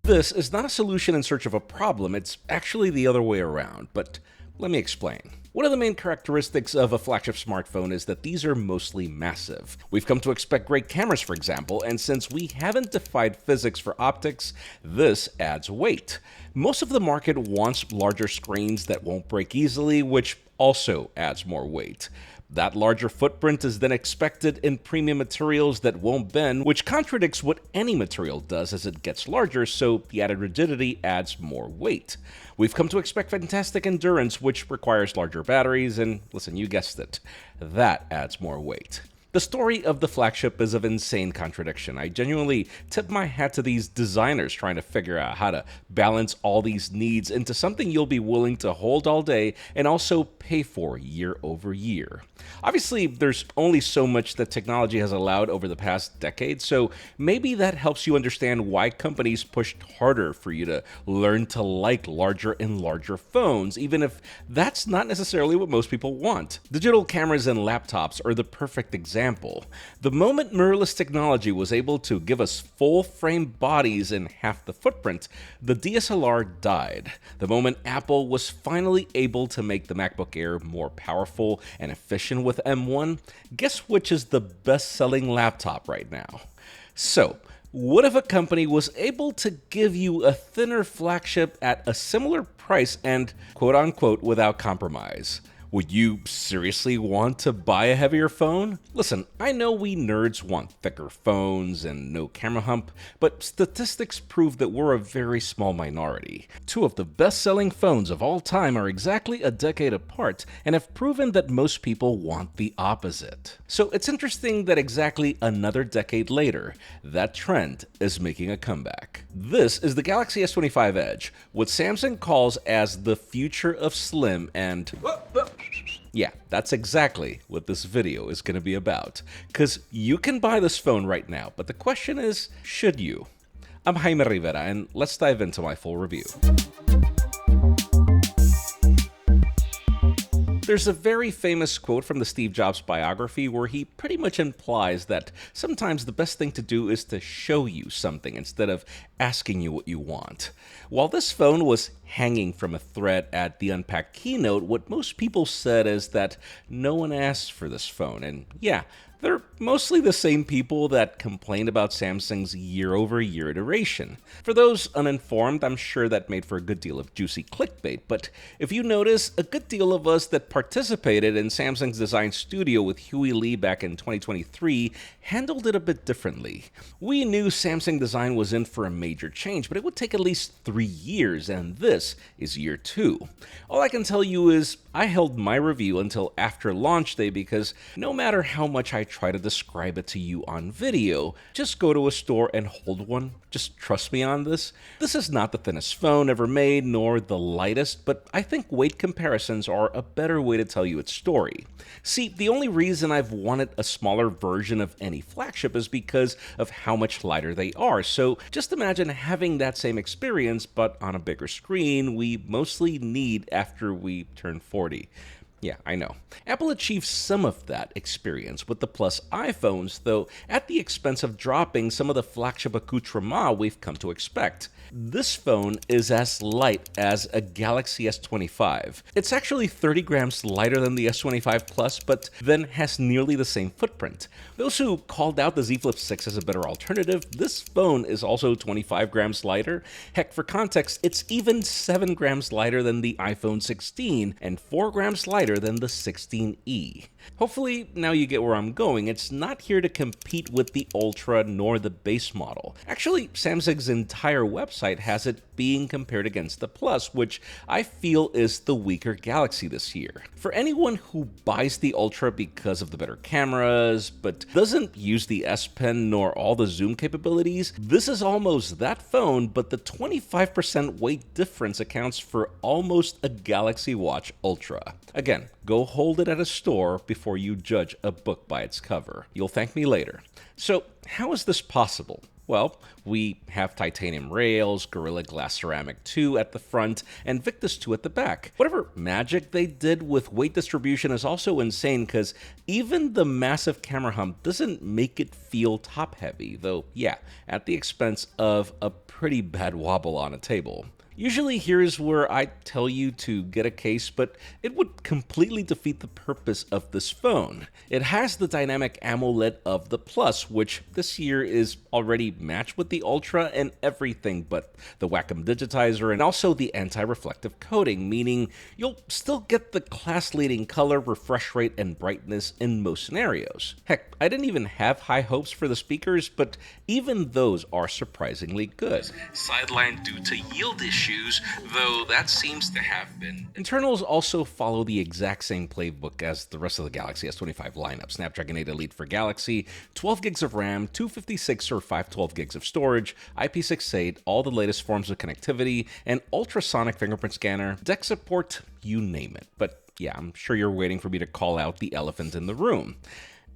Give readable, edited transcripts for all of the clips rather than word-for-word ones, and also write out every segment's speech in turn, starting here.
This is not a solution in search of a problem, it's actually the other way around, but let me explain. One of the main characteristics of a flagship smartphone is that these are mostly massive. We've come to expect great cameras, for example, and since we haven't defied physics for optics, this adds weight. Most of the market wants larger screens that won't break easily, which also adds more weight. That larger footprint is then expected in premium materials that won't bend, which contradicts what any material does as it gets larger, so the added rigidity adds more weight. We've come to expect fantastic endurance, which requires larger batteries, and listen, you guessed it, that adds more weight. The story of the flagship is of insane contradiction. I genuinely tip my hat to these designers trying to figure out how to balance all these needs into something you'll be willing to hold all day and also pay for year over year. Obviously, there's only so much that technology has allowed over the past decade, so maybe that helps you understand why companies pushed harder for you to learn to like larger and larger phones, even if that's not necessarily what most people want. Digital cameras and laptops are the perfect example. The moment mirrorless technology was able to give us full-frame bodies in half the footprint, the DSLR died. The moment Apple was finally able to make the MacBook Air more powerful and efficient with M1, guess which is the best-selling laptop right now? So, what if a company was able to give you a thinner flagship at a similar price and quote-unquote without compromise? Would you seriously want to buy a heavier phone? Listen, I know we nerds want thicker phones and no camera hump, but statistics prove that we're a very small minority. Two of the best-selling phones of all time are exactly a decade apart and have proven that most people want the opposite. So it's interesting that exactly another decade later, that trend is making a comeback. This is the Galaxy S25 Edge, what Samsung calls as the future of slim and... Yeah, that's exactly what this video is going to be about. Because you can buy this phone right now, but the question is, should you? I'm Jaime Rivera, and let's dive into my full review. There's a very famous quote from the Steve Jobs biography where he pretty much implies that sometimes the best thing to do is to show you something instead of asking you what you want. While this phone was hanging from a thread at the Unpacked keynote, what most people said is that no one asked for this phone, and yeah, they're mostly the same people that complained about Samsung's year-over-year iteration. For those uninformed, I'm sure that made for a good deal of juicy clickbait, but if you notice, a good deal of us that participated in Samsung's design studio with Huey Lee back in 2023 handled it a bit differently. We knew Samsung design was in for a major change, but it would take at least 3 years, and this is year 2. All I can tell you is I held my review until after launch day because no matter how much I try to describe it to you on video, just go to a store and hold one. Just trust me on this. This is not the thinnest phone ever made, nor the lightest, but I think weight comparisons are a better way to tell you its story. See, the only reason I've wanted a smaller version of any flagship is because of how much lighter they are, so just imagine having that same experience, but on a bigger screen we mostly need after we turn 40. Yeah, I know. Apple achieved some of that experience with the Plus iPhones, though at the expense of dropping some of the flagship accoutrements we've come to expect. This phone is as light as a Galaxy S25. It's actually 30 grams lighter than the S25 Plus, but then has nearly the same footprint. Those who called out the Z Flip 6 as a better alternative, this phone is also 25 grams lighter. Heck, for context, it's even 7 grams lighter than the iPhone 16 and 4 grams lighter than the 16e. Hopefully, now you get where I'm going. It's not here to compete with the Ultra nor the base model. Actually, Samsung's entire website has it being compared against the Plus, which I feel is the weaker Galaxy this year. For anyone who buys the Ultra because of the better cameras, but doesn't use the S Pen nor all the zoom capabilities, this is almost that phone, but the 25% weight difference accounts for almost a Galaxy Watch Ultra. Again, Again, go hold it at a store before you judge a book by its cover. You'll thank me later. So, how is this possible? Well, we have titanium rails, Gorilla Glass Ceramic 2 at the front, and Victus 2 at the back. Whatever magic they did with weight distribution is also insane because even the massive camera hump doesn't make it feel top-heavy, though, yeah, at the expense of a pretty bad wobble on a table. Usually here's where I tell you to get a case, but it would completely defeat the purpose of this phone. It has the dynamic AMOLED of the Plus, which this year is already matched with the Ultra and everything but the Wacom digitizer and also the anti-reflective coating, meaning you'll still get the class-leading color, refresh rate, and brightness in most scenarios. Heck, I didn't even have high hopes for the speakers, but even those are surprisingly good. Sidelined due to yield issues, though that seems to have been. Internals also follow the exact same playbook as the rest of the Galaxy S25 lineup. Snapdragon 8 Elite for Galaxy, 12 gigs of RAM, 256 or 512 gigs of storage, IP68, all the latest forms of connectivity, and ultrasonic fingerprint scanner, DeX support, you name it. But yeah, I'm sure you're waiting for me to call out the elephant in the room.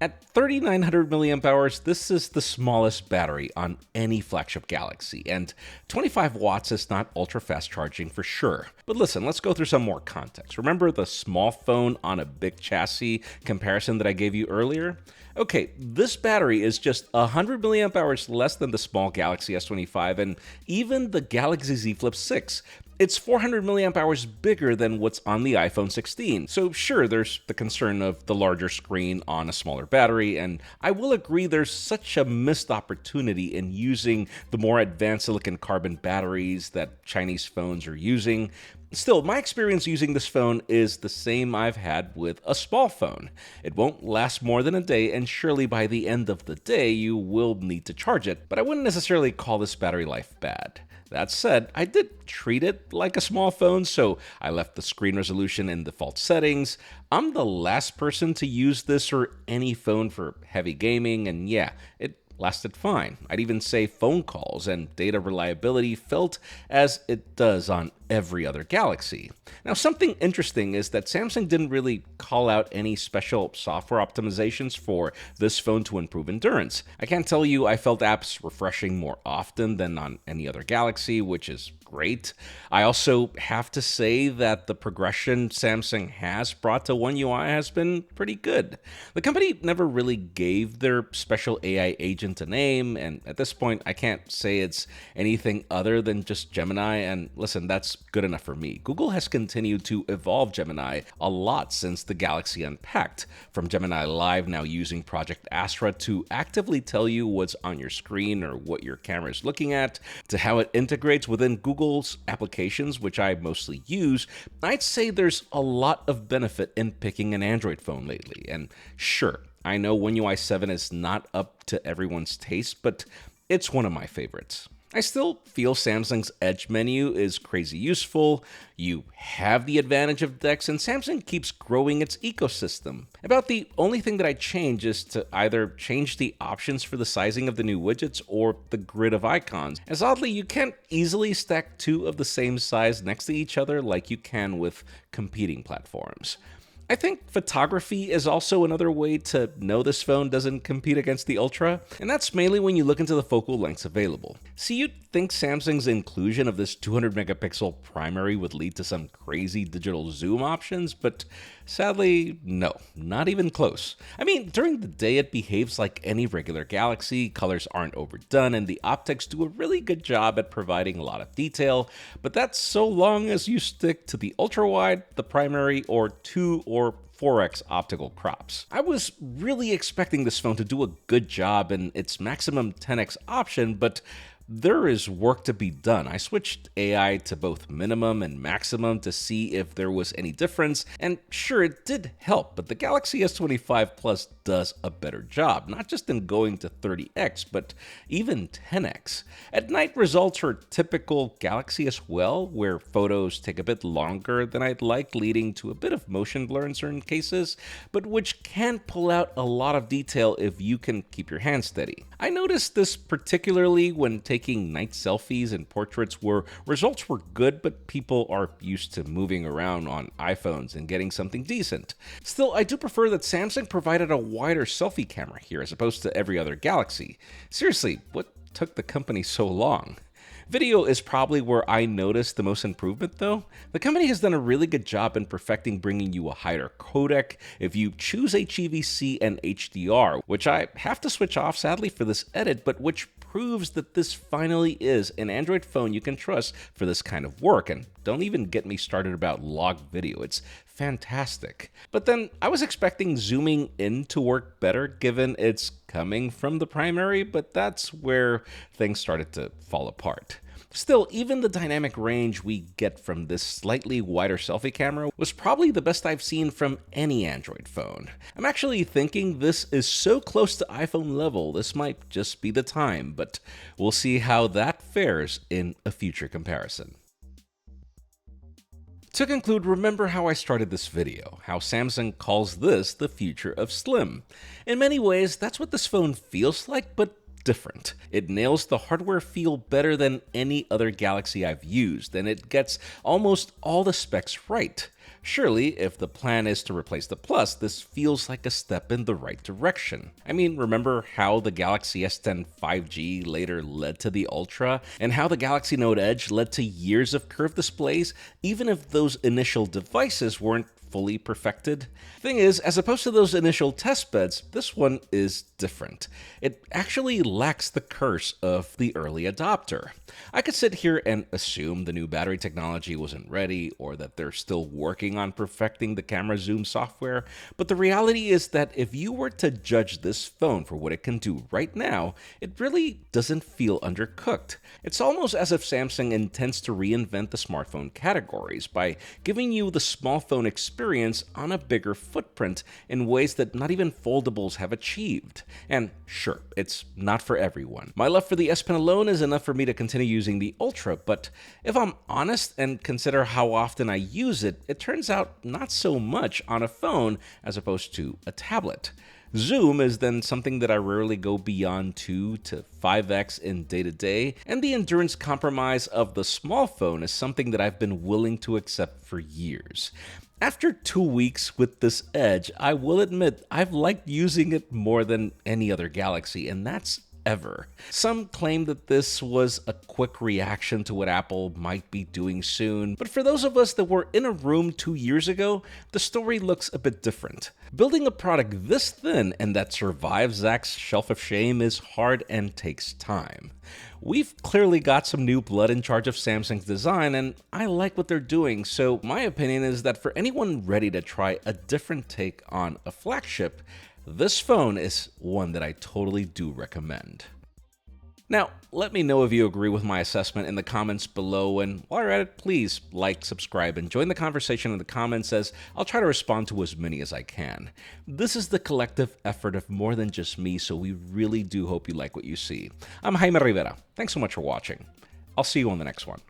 At 3,900 milliamp hours, this is the smallest battery on any flagship Galaxy, and 25 watts is not ultra-fast charging for sure. But listen, let's go through some more context. Remember the small phone on a big chassis comparison that I gave you earlier? Okay, this battery is just 100 milliamp hours less than the small Galaxy S25 and even the Galaxy Z Flip 6. It's 400 milliamp hours bigger than what's on the iPhone 16. So sure, there's the concern of the larger screen on a smaller battery, and I will agree there's such a missed opportunity in using the more advanced silicon carbon batteries that Chinese phones are using. Still, my experience using this phone is the same I've had with a small phone. It won't last more than a day, and surely by the end of the day you will need to charge it, but I wouldn't necessarily call this battery life bad. That said, I did treat it like a small phone, so I left the screen resolution in default settings. I'm the last person to use this or any phone for heavy gaming, and yeah, it lasted fine. I'd even say phone calls and data reliability felt as it does on every other Galaxy. Now, something interesting is that Samsung didn't really call out any special software optimizations for this phone to improve endurance. I can't tell you I felt apps refreshing more often than on any other Galaxy, which is great. I also have to say that the progression Samsung has brought to One UI has been pretty good. The company never really gave their special AI agent a name, and at this point I can't say it's anything other than just Gemini, and listen, that's good enough for me. Google has continued to evolve Gemini a lot since the Galaxy Unpacked, from Gemini Live now using Project Astra to actively tell you what's on your screen or what your camera is looking at, to how it integrates within Google's applications, which I mostly use. I'd say there's a lot of benefit in picking an Android phone lately, and sure, I know One UI 7 is not up to everyone's taste, but it's one of my favorites. I still feel Samsung's Edge menu is crazy useful. You have the advantage of DeX, and Samsung keeps growing its ecosystem. About the only thing that I change is to either change the options for the sizing of the new widgets or the grid of icons, as oddly you can't easily stack two of the same size next to each other like you can with competing platforms. I think photography is also another way to know this phone doesn't compete against the Ultra, and that's mainly when you look into the focal lengths available. See, you'd think Samsung's inclusion of this 200 megapixel primary would lead to some crazy digital zoom options, but sadly, no, not even close. I mean, during the day it behaves like any regular Galaxy, colors aren't overdone, and the optics do a really good job at providing a lot of detail, but that's so long as you stick to the ultra-wide, the primary, or 2 or 4x optical crops. I was really expecting this phone to do a good job in its maximum 10x option, but there is work to be done. I switched AI to both minimum and maximum to see if there was any difference, and sure, it did help, but the Galaxy S25 Plus does a better job, not just in going to 30x, but even 10x. At night, results are typical Galaxy as well, where photos take a bit longer than I'd like, leading to a bit of motion blur in certain cases, but which can pull out a lot of detail if you can keep your hand steady. I noticed this particularly when taking night selfies and portraits where results were good, but people are used to moving around on iPhones and getting something decent. Still, I do prefer that Samsung provided a wider selfie camera here as opposed to every other Galaxy. Seriously, what took the company so long? Video is probably where I noticed the most improvement though. The company has done a really good job in perfecting bringing you a higher codec if you choose HEVC and HDR, which I have to switch off sadly for this edit, but which proves that this finally is an Android phone you can trust for this kind of work. And don't even get me started about log video, it's fantastic. But then I was expecting zooming in to work better given it's coming from the primary, but that's where things started to fall apart. Still, even the dynamic range we get from this slightly wider selfie camera was probably the best I've seen from any Android phone. I'm actually thinking this is so close to iPhone level, this might just be the time, but we'll see how that fares in a future comparison. To conclude, remember how I started this video, how Samsung calls this the future of slim. In many ways, that's what this phone feels like, but different. It nails the hardware feel better than any other Galaxy I've used, and it gets almost all the specs right. Surely, if the plan is to replace the Plus, this feels like a step in the right direction. I mean, remember how the Galaxy S10 5G later led to the Ultra, and how the Galaxy Note Edge led to years of curved displays, even if those initial devices weren't fully perfected? Thing is, as opposed to those initial testbeds, this one is different. It actually lacks the curse of the early adopter. I could sit here and assume the new battery technology wasn't ready, or that they're still working on perfecting the camera zoom software, but the reality is that if you were to judge this phone for what it can do right now, it really doesn't feel undercooked. It's almost as if Samsung intends to reinvent the smartphone categories by giving you the small phone experience on a bigger footprint in ways that not even foldables have achieved. And sure, it's not for everyone. My love for the S Pen alone is enough for me to continue using the Ultra, but if I'm honest and consider how often I use it, it turns out not so much on a phone as opposed to a tablet. Zoom is then something that I rarely go beyond 2 to 5x in day-to-day, and the endurance compromise of the small phone is something that I've been willing to accept for years. After 2 weeks with this Edge, I will admit I've liked using it more than any other Galaxy, and that's ever. Some claim that this was a quick reaction to what Apple might be doing soon, but for those of us that were in a room 2 years ago, the story looks a bit different. Building a product this thin and that survives Zach's shelf of shame is hard and takes time. We've clearly got some new blood in charge of Samsung's design, and I like what they're doing, so my opinion is that for anyone ready to try a different take on a flagship, this phone is one that I totally do recommend. Now, let me know if you agree with my assessment in the comments below, and while you're at it, please like, subscribe, and join the conversation in the comments as I'll try to respond to as many as I can. This is the collective effort of more than just me, so we really do hope you like what you see. I'm Jaime Rivera. Thanks so much for watching. I'll see you on the next one.